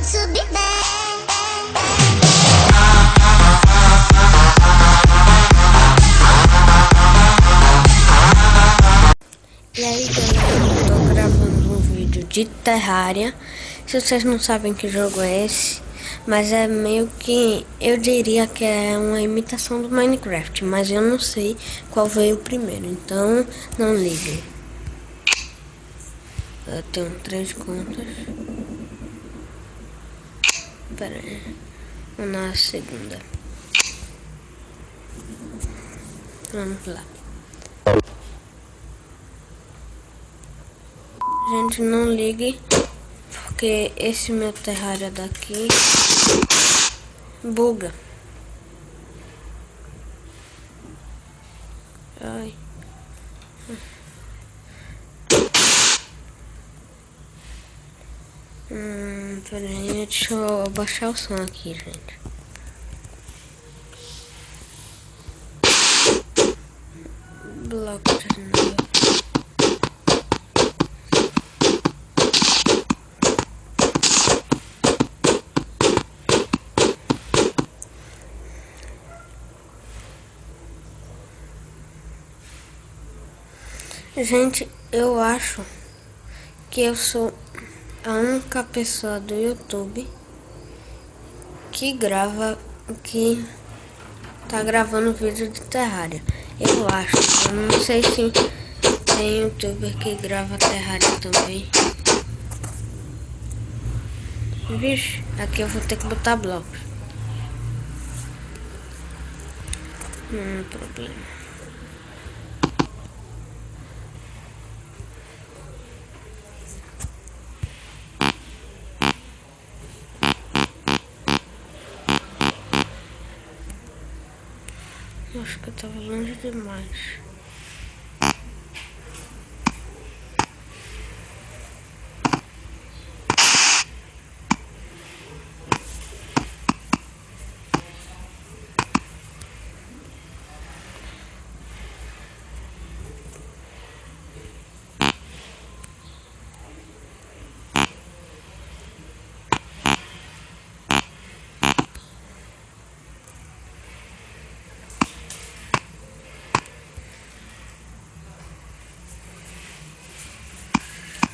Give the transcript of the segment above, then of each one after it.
to be bad. E aí galera, eu tô gravando um vídeo de Terraria. Se vocês não sabem que jogo é esse, mas é meio que, eu diria que é uma imitação do Minecraft, mas eu não sei qual veio primeiro, então não liguem. Eu tenho 3 contas. Pera aí, vou na segunda. Vamos lá. Gente, não ligue, porque esse meu Terraria daqui buga. Ai. Peraí, deixa eu abaixar o som aqui, gente. Bloco de novo. Gente, eu acho que eu sou a única pessoa do YouTube que tá gravando vídeo de Terraria. Eu acho, eu não sei se tem youtuber que grava Terraria também. Vixe, aqui eu vou ter que botar blocos. Não tem problema. Acho que eu tava longe demais.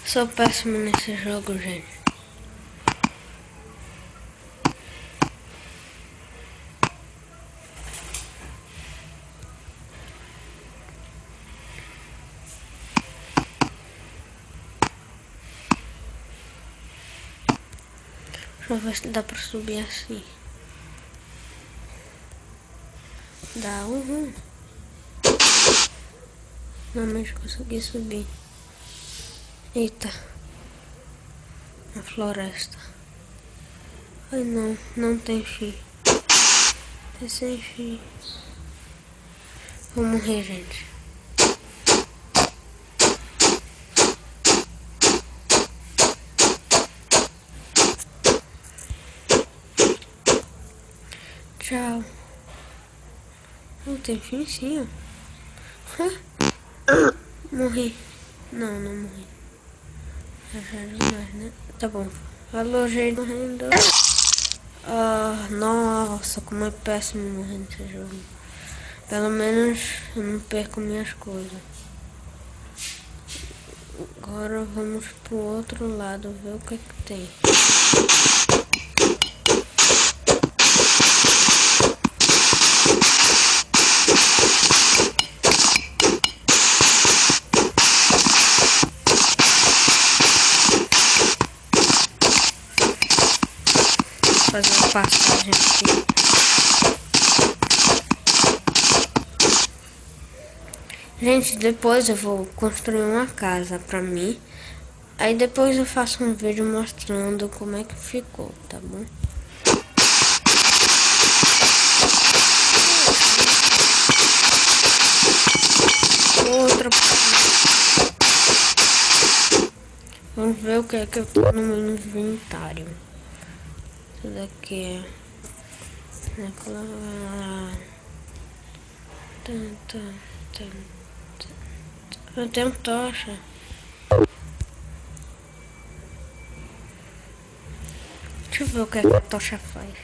Sou péssimo nesse jogo, gente. Deixa eu ver se dá pra subir assim. Dá Finalmente consegui subir. Eita. A floresta. Ai não, não tem fim. É sem fim. Vou morrer, gente. Tchau. Não tem fim sim, ó. Morri. Não morri. Já demais, né? Tá bom. Falou, gente. Morrendo. Nossa, como é péssimo morrer nesse jogo. Pelo menos eu não perco minhas coisas. Agora vamos pro outro lado, ver o que tem. Fazer uma passagem aqui. Gente, depois eu vou construir uma casa pra mim. Aí depois eu faço um vídeo mostrando como é que ficou, tá bom? Outra. Vamos ver o que é que eu tô no meu inventário. Isso daqui é... Eu tenho tocha. Deixa Deixa eu ver o que, é que a tocha faz.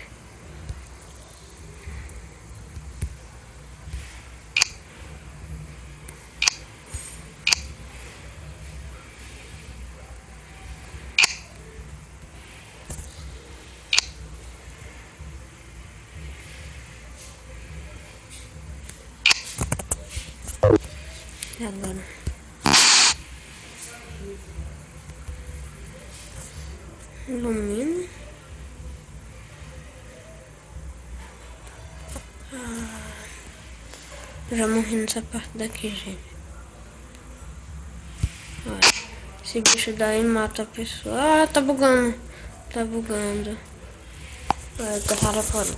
E agora? Ilumina. Já morri nessa parte daqui, gente. Olha, esse bicho daí mata a pessoa. Ah, tá bugando. Tá bugando. Olha, o Terraria parou.